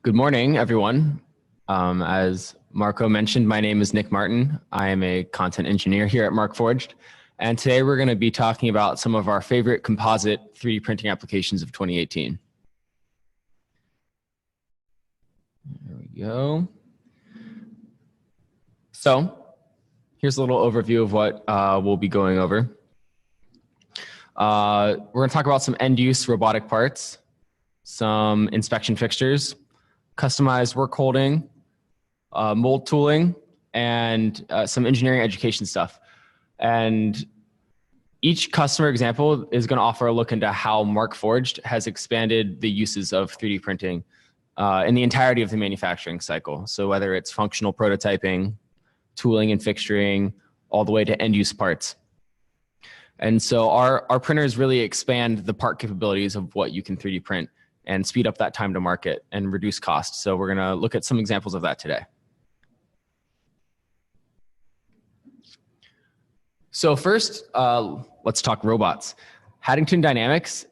Good morning, everyone. As Marco mentioned, my name is Nick Martin. I am a content engineer here at Markforged. And today we're going to be talking about some of our favorite composite 3D printing applications of 2018. There we go. So here's a little overview of what we'll be going over. We're going to talk about some end-use robotic parts, some inspection fixtures, customized work holding, mold tooling, and some engineering education stuff. And each customer example is going to offer a look into how Markforged has expanded the uses of 3D printing in the entirety of the manufacturing cycle. So whether it's functional prototyping, tooling and fixturing, all the way to end-use parts. And so our printers really expand the part capabilities of what you can 3D print and speed up that time to market and reduce costs. So we're going to look at some examples of that today. So first, let's talk robots. Haddington Dynamics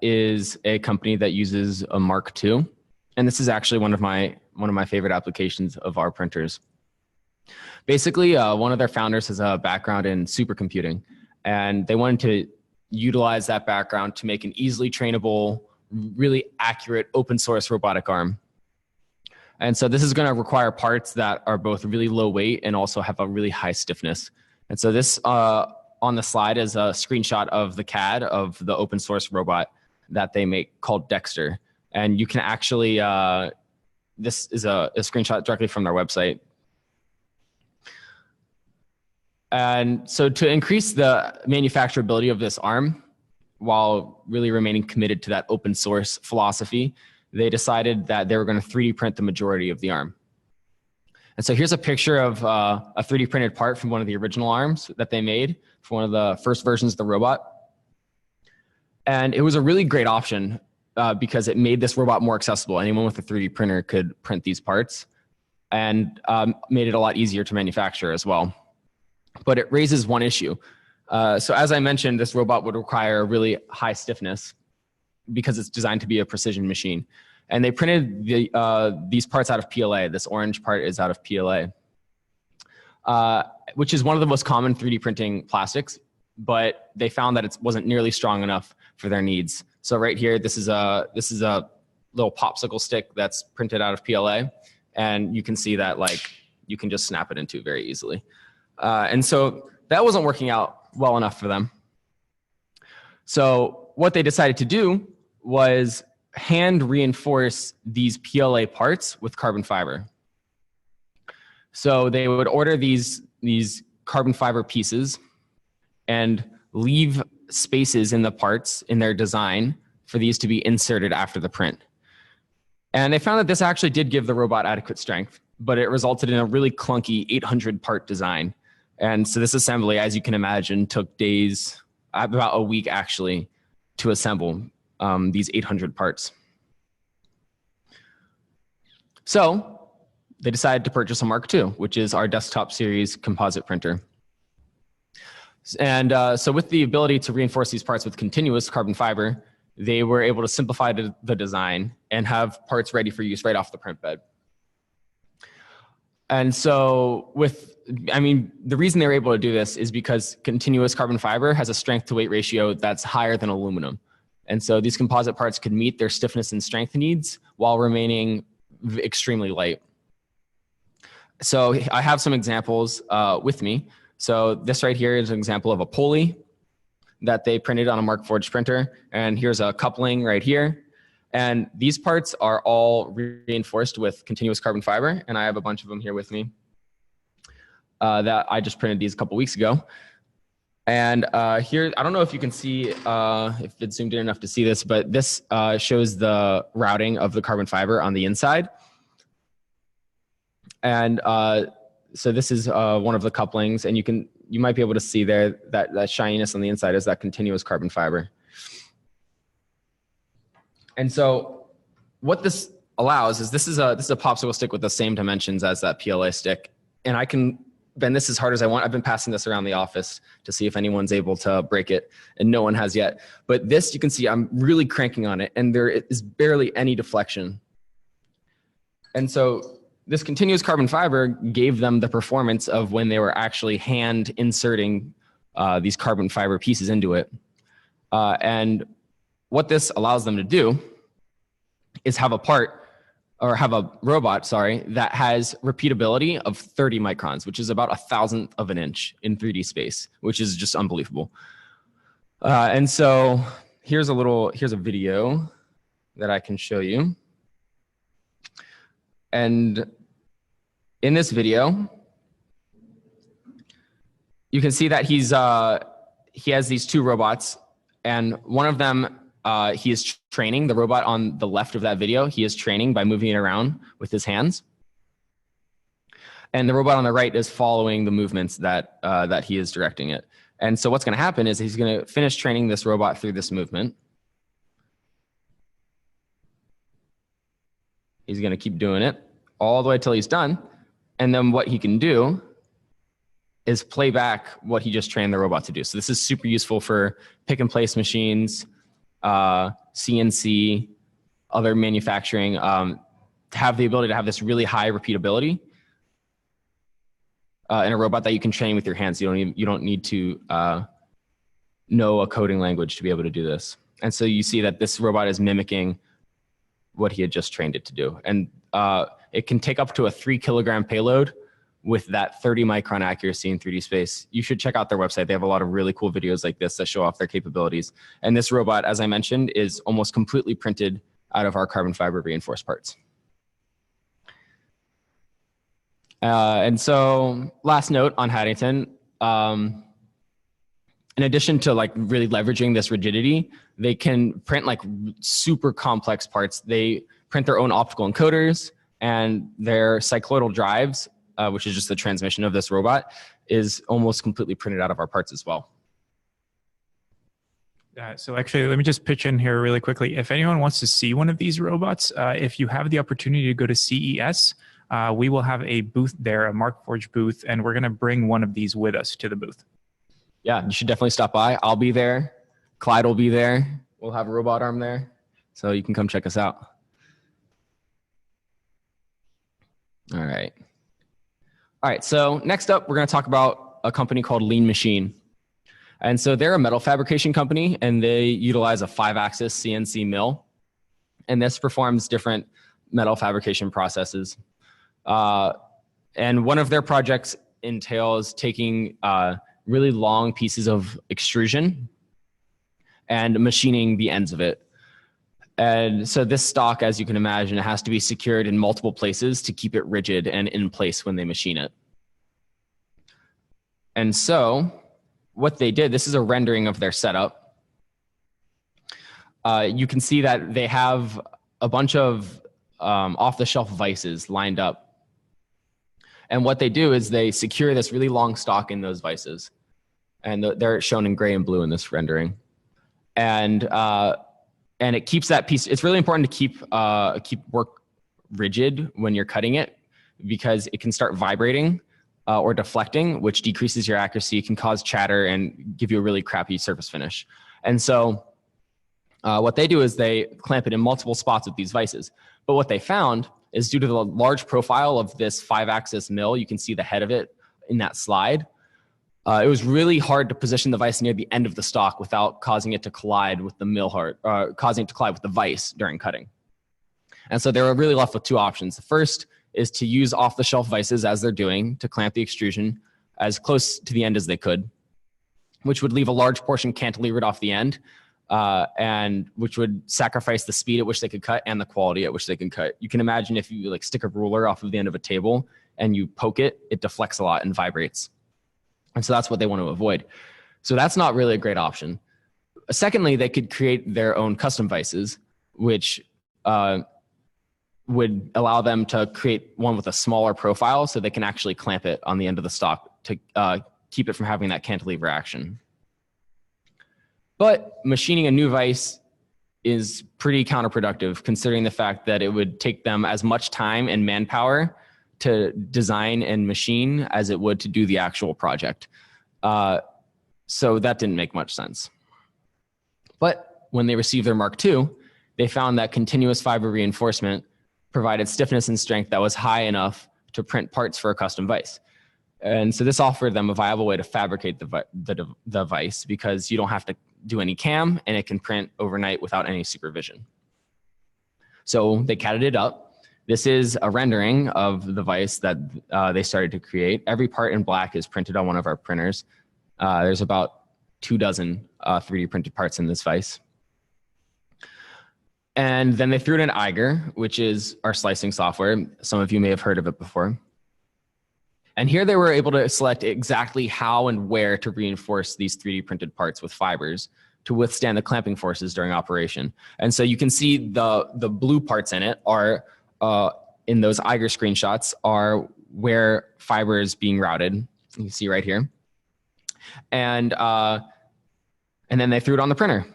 is a company that uses a Mark II, and this is actually one of my favorite applications of our printers. Basically, one of their founders has a background in supercomputing, and they wanted to utilize that background to make an easily trainable, really accurate open source robotic arm. And so this is going to require parts that are both really low weight and also have a really high stiffness. And so this on the slide is a screenshot of the CAD of the open source robot that they make called Dexter. And you can actually, this is a screenshot directly from their website. And so to increase the manufacturability of this arm, while really remaining committed to that open source philosophy, they decided that they were going to 3D print the majority of the arm. And so here's a picture of a 3D printed part from one of the original arms that they made for one of the first versions of the robot. And it was a really great option because it made this robot more accessible. Anyone with a 3D printer could print these parts and made it a lot easier to manufacture as well. But it raises one issue. So as I mentioned, this robot would require a really high stiffness because it's designed to be a precision machine. And they printed these parts out of PLA. This orange part is out of PLA, which is one of the most common 3D printing plastics, but they found that it wasn't nearly strong enough for their needs. So right here, this is a little popsicle stick that's printed out of PLA. And you can see that you can just snap it into very easily. And so that wasn't working out well enough for them. So what they decided to do was hand reinforce these PLA parts with carbon fiber. So they would order these carbon fiber pieces and leave spaces in the parts in their design for these to be inserted after the print. And they found that this actually did give the robot adequate strength, but it resulted in a really clunky 800 part design. And so this assembly, as you can imagine, took days, about a week actually, to assemble these 800 parts. So they decided to purchase a Mark II, which is our desktop series composite printer. And so with the ability to reinforce these parts with continuous carbon fiber, they were able to simplify the design and have parts ready for use right off the print bed. And so the reason they were able to do this is because continuous carbon fiber has a strength to weight ratio that's higher than aluminum. And so these composite parts could meet their stiffness and strength needs while remaining extremely light. So I have some examples with me. So this right here is an example of a pulley that they printed on a Markforged printer. And here's a coupling right here. And these parts are all reinforced with continuous carbon fiber. And I have a bunch of them here with me that I just printed these a couple weeks ago. And here, I don't know if you can see, if it's zoomed in enough to see this, but this shows the routing of the carbon fiber on the inside. And so this is one of the couplings, and you might be able to see there that shininess on the inside is that continuous carbon fiber. And so what this allows is this is a popsicle stick with the same dimensions as that PLA stick. And I can bend this as hard as I want. I've been passing this around the office to see if anyone's able to break it, and no one has yet. But this, you can see I'm really cranking on it, and there is barely any deflection. And so this continuous carbon fiber gave them the performance of when they were actually hand inserting these carbon fiber pieces into it. And what this allows them to do is have a robot, that has repeatability of 30 microns, which is about 1,000th of an inch in 3D space, which is just unbelievable. And so here's a video that I can show you. And in this video, you can see that he has these two robots, and one of them, he is training the robot on the left of that video. He is training by moving it around with his hands. And the robot on the right is following the movements that he is directing it. And so what's going to happen is he's going to finish training this robot through this movement. He's going to keep doing it all the way till he's done. And then what he can do is play back what he just trained the robot to do. So this is super useful for pick and place machines, CNC, other manufacturing, to have the ability to have this really high repeatability in a robot that you can train with your hands. You don't need to know a coding language to be able to do this. And so you see that this robot is mimicking what he had just trained it to do. And it can take up to a 3 kilogram payload with that 30 micron accuracy in 3D space. You should check out their website. They have a lot of really cool videos like this that show off their capabilities. And this robot, as I mentioned, is almost completely printed out of our carbon fiber reinforced parts. And so last note on Haddington, in addition to like really leveraging this rigidity, they can print like super complex parts. They print their own optical encoders, and their cycloidal drives, which is just the transmission of this robot, is almost completely printed out of our parts as well. So actually, let me just pitch in here really quickly. If anyone wants to see one of these robots, if you have the opportunity to go to CES, we will have a booth there, a Markforged booth, and we're going to bring one of these with us to the booth. Yeah, you should definitely stop by. I'll be there. Clyde will be there. We'll have a robot arm there. So you can come check us out. All right. So next up, we're going to talk about a company called Lean Machine. And so they're a metal fabrication company, and they utilize a 5-axis CNC mill. And this performs different metal fabrication processes. And one of their projects entails taking really long pieces of extrusion and machining the ends of it. And so this stock, as you can imagine, it has to be secured in multiple places to keep it rigid and in place when they machine it. And so what they did, this is a rendering of their setup. You can see that they have a bunch of off-the-shelf vices lined up. And what they do is they secure this really long stock in those vices. And they're shown in gray and blue in this rendering. And it keeps that piece. It's really important to keep work rigid when you're cutting it, because it can start vibrating or deflecting, which decreases your accuracy. It can cause chatter and give you a really crappy surface finish. And so what they do is they clamp it in multiple spots with these vices. But what they found is, due to the large profile of this 5-axis mill, you can see the head of it in that slide. It was really hard to position the vise near the end of the stock without causing it to collide with the mill heart, causing it to collide with the vise during cutting. And so they were really left with two options. The first is to use off-the-shelf vices, as they're doing, to clamp the extrusion as close to the end as they could, which would leave a large portion cantilevered off the end, and which would sacrifice the speed at which they could cut and the quality at which they can cut. You can imagine if you like stick a ruler off of the end of a table and you poke it, it deflects a lot and vibrates. And so that's what they want to avoid. So that's not really a great option. Secondly, they could create their own custom vices, which would allow them to create one with a smaller profile so they can actually clamp it on the end of the stock to keep it from having that cantilever action. But machining a new vise is pretty counterproductive, considering the fact that it would take them as much time and manpower to design and machine as it would to do the actual project. So that didn't make much sense. But when they received their Mark II, they found that continuous fiber reinforcement provided stiffness and strength that was high enough to print parts for a custom vise. And so this offered them a viable way to fabricate the vise because you don't have to do any cam and it can print overnight without any supervision. So they catted it up. This is a rendering of the vise that they started to create. Every part in black is printed on one of our printers. There's about 24 3D printed parts in this vise. And then they threw it in Eiger, which is our slicing software. Some of you may have heard of it before. And here they were able to select exactly how and where to reinforce these 3D printed parts with fibers to withstand the clamping forces during operation. And so you can see the blue parts in it are, in those Eiger screenshots, are where fiber is being routed. You can see right here. And then they threw it on the printer.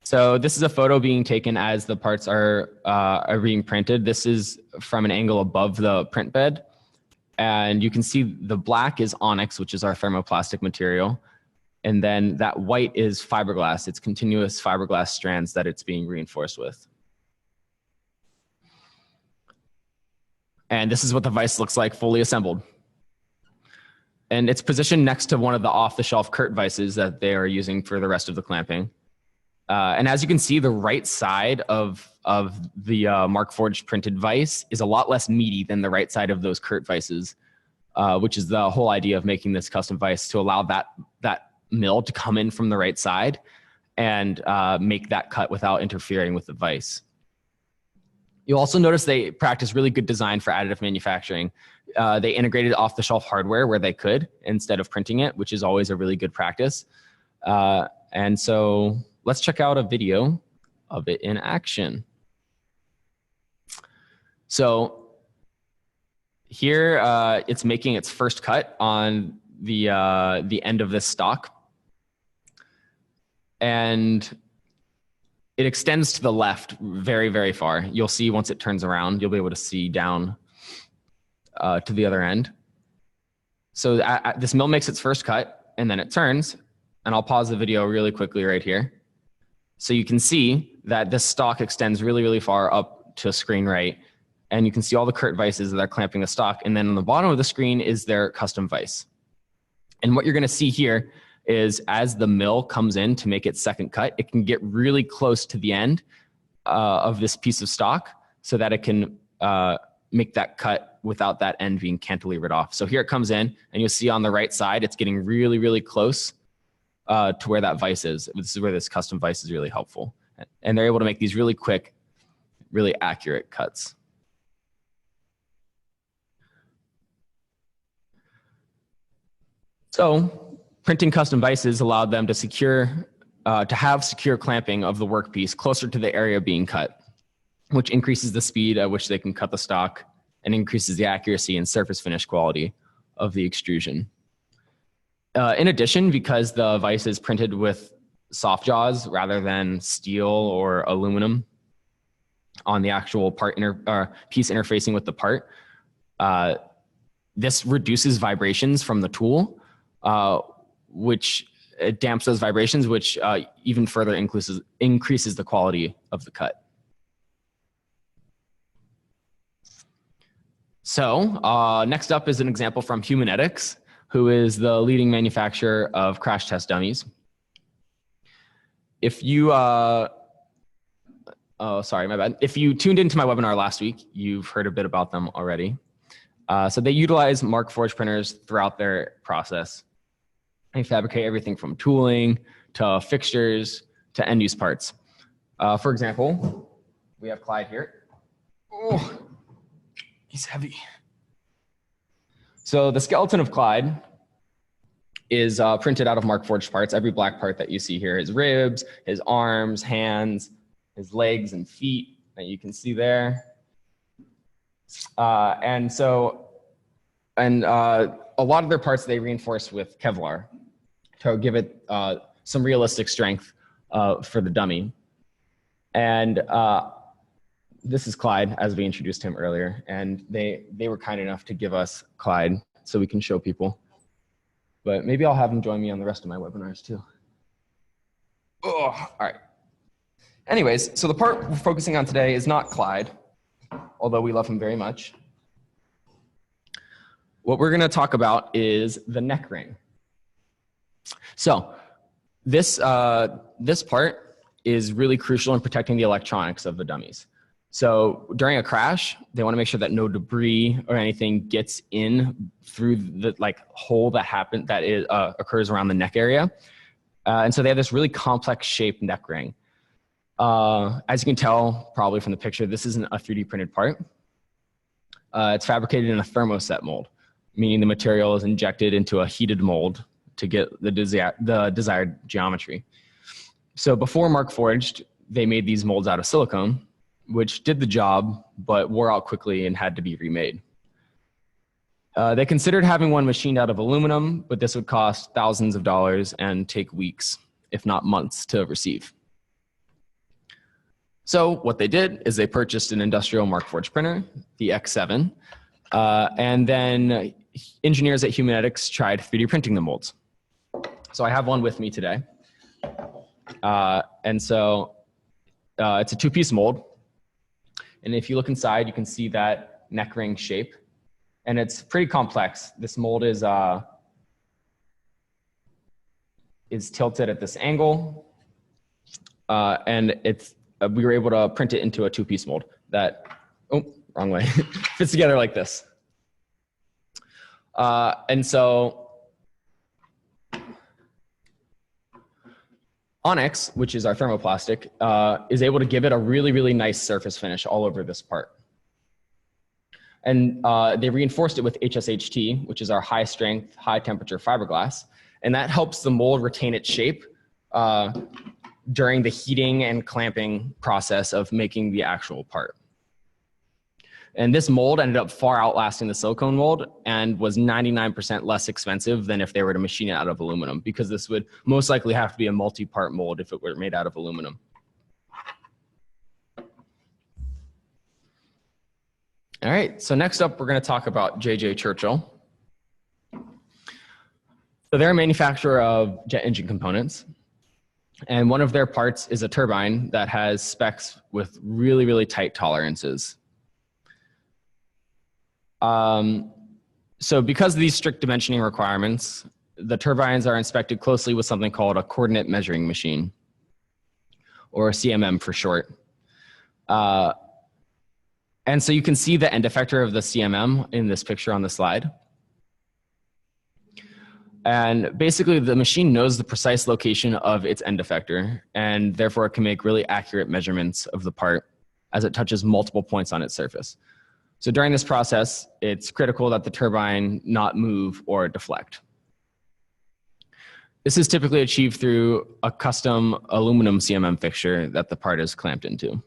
So this is a photo being taken as the parts are being printed. This is from an angle above the print bed. And you can see the black is onyx, which is our thermoplastic material. And then that white is fiberglass. It's continuous fiberglass strands that it's being reinforced with. And this is what the vise looks like fully assembled. And it's positioned next to one of the off-the-shelf Kurt vices that they are using for the rest of the clamping. And as you can see, the right side of the Markforged printed vise is a lot less meaty than the right side of those Kurt vices, which is the whole idea of making this custom vise to allow that mill to come in from the right side and make that cut without interfering with the vise. You'll also notice they practice really good design for additive manufacturing. They integrated off-the-shelf hardware where they could instead of printing it, which is always a really good practice. And so let's check out a video of it in action. So here it's making its first cut on the end of this stock. And it extends to the left very, very far. You'll see once it turns around, you'll be able to see down to the other end. So this mill makes its first cut and then it turns, and I'll pause the video really quickly right here. So you can see that this stock extends really, really far up to screen right. And you can see all the Kurt vices that are clamping the stock. And then on the bottom of the screen is their custom vise. And what you're gonna see here is as the mill comes in to make its second cut, it can get really close to the end of this piece of stock so that it can make that cut without that end being cantilevered off. So here it comes in, and you'll see on the right side, it's getting really, really close to where that vise is. This is where this custom vise is really helpful. And they're able to make these really quick, really accurate cuts. So printing custom vices allowed them to have secure clamping of the workpiece closer to the area being cut, which increases the speed at which they can cut the stock and increases the accuracy and surface finish quality of the extrusion. In addition, because the vise is printed with soft jaws rather than steel or aluminum on the actual piece interfacing with the part, this reduces vibrations from the tool, which damps those vibrations, which even further increases the quality of the cut. So next up is an example from Humanetics, who is the leading manufacturer of crash test dummies. If you, oh, sorry, my bad. If you tuned into my webinar last week, you've heard a bit about them already. So they utilize Markforged printers throughout their process. They fabricate everything from tooling to fixtures to end-use parts. For example, we have Clyde here. Oh, he's heavy. So the skeleton of Clyde is printed out of Markforged parts. Every black part that you see here, his ribs, his arms, hands, his legs and feet that you can see there. And a lot of their parts they reinforce with Kevlar to give it some realistic strength for the dummy. And this is Clyde, as we introduced him earlier, and they were kind enough to give us Clyde so we can show people. But maybe I'll have him join me on the rest of my webinars too. Oh, all right. Anyways, so the part we're focusing on today is not Clyde, although we love him very much. What we're going to talk about is the neck ring. So this part is really crucial in protecting the electronics of the dummies. So during a crash, they want to make sure that no debris or anything gets in through the hole that occurs around the neck area. And so they have this really complex shaped neck ring. As you can tell probably from the picture, this isn't a 3D printed part. It's fabricated in a thermoset mold, meaning the material is injected into a heated mold to get the desired geometry. So before Markforged, they made these molds out of silicone, which did the job, but wore out quickly and had to be remade. They considered having one machined out of aluminum, but this would cost thousands of dollars and take weeks, if not months, to receive. So what they did is they purchased an industrial Markforged printer, the X7, and then engineers at Humanetics tried 3D printing the molds. So I have one with me today. And so it's a two-piece mold. And if you look inside, you can see that neck ring shape. And it's pretty complex. This mold is tilted at this angle. And we were able to print it into a two-piece mold that, oh, wrong way, fits together like this. And so Onyx, which is our thermoplastic, is able to give it a really, really nice surface finish all over this part. And they reinforced it with HSHT, which is our high strength, high temperature fiberglass. And that helps the mold retain its shape during the heating and clamping process of making the actual part. And this mold ended up far outlasting the silicone mold and was 99% less expensive than if they were to machine it out of aluminum, because this would most likely have to be a multi-part mold if it were made out of aluminum. All right, so next up, we're going to talk about J.J. Churchill. So they're a manufacturer of jet engine components. And one of their parts is a turbine that has specs with really, really tight tolerances. So because of these strict dimensioning requirements, the turbines are inspected closely with something called a coordinate measuring machine, or a CMM for short. And so you can see the end effector of the CMM in this picture on the slide. And basically, the machine knows the precise location of its end effector, and therefore it can make really accurate measurements of the part as it touches multiple points on its surface. So during this process, it's critical that the turbine not move or deflect. This is typically achieved through a custom aluminum CMM fixture that the part is clamped into.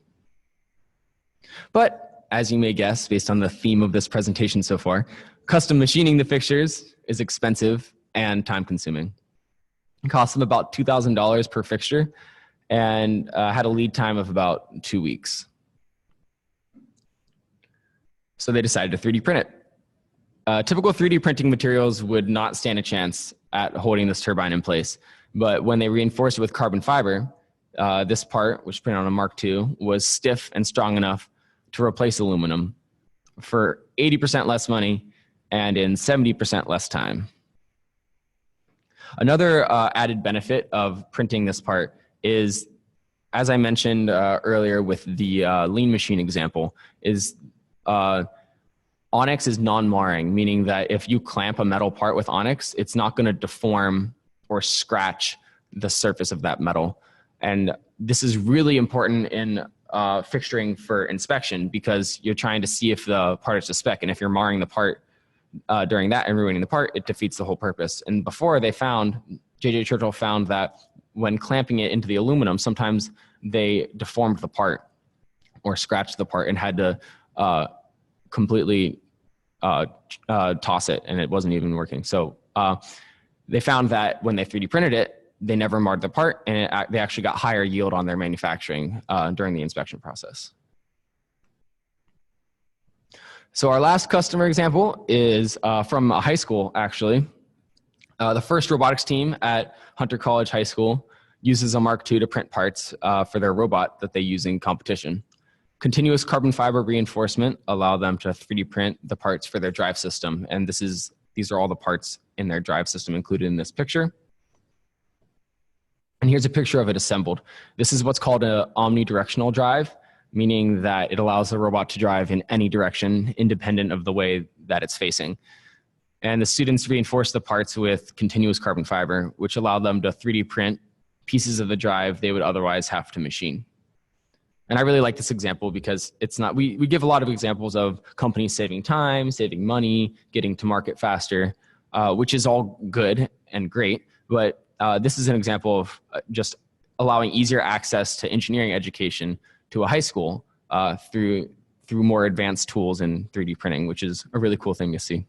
But as you may guess, based on the theme of this presentation so far, custom machining the fixtures is expensive and time-consuming. It costs them about $2,000 per fixture and had a lead time of about 2 weeks. So they decided to 3D print it. Typical 3D printing materials would not stand a chance at holding this turbine in place. But when they reinforced it with carbon fiber, this part, which printed on a Mark II, was stiff and strong enough to replace aluminum for 80% less money and in 70% less time. Another added benefit of printing this part is, as I mentioned earlier with the lean machine example, is Onyx is non-marring, meaning that if you clamp a metal part with Onyx, it's not going to deform or scratch the surface of that metal. And this is really important in fixturing for inspection, because you're trying to see if the part is to spec. And if you're marring the part during that and ruining the part, it defeats the whole purpose. And before, they found, J.J. Churchill found that when clamping it into the aluminum, sometimes they deformed the part or scratched the part and had to completely toss it, and it wasn't even working. So they found that when they 3D printed it, they never marred the part, and they actually got higher yield on their manufacturing during the inspection process. So our last customer example is from a high school, actually. The first robotics team at Hunter College High School uses a Mark II to print parts for their robot that they use in competition. Continuous carbon fiber reinforcement allow them to 3D print the parts for their drive system. And these are all the parts in their drive system included in this picture. And here's a picture of it assembled. This is what's called an omnidirectional drive, meaning that it allows the robot to drive in any direction independent of the way that it's facing. And the students reinforced the parts with continuous carbon fiber, which allowed them to 3D print pieces of the drive they would otherwise have to machine. And I really like this example because it's not, we give a lot of examples of companies saving time, saving money, getting to market faster, which is all good and great. But this is an example of just allowing easier access to engineering education to a high school through more advanced tools in 3D printing, which is a really cool thing to see.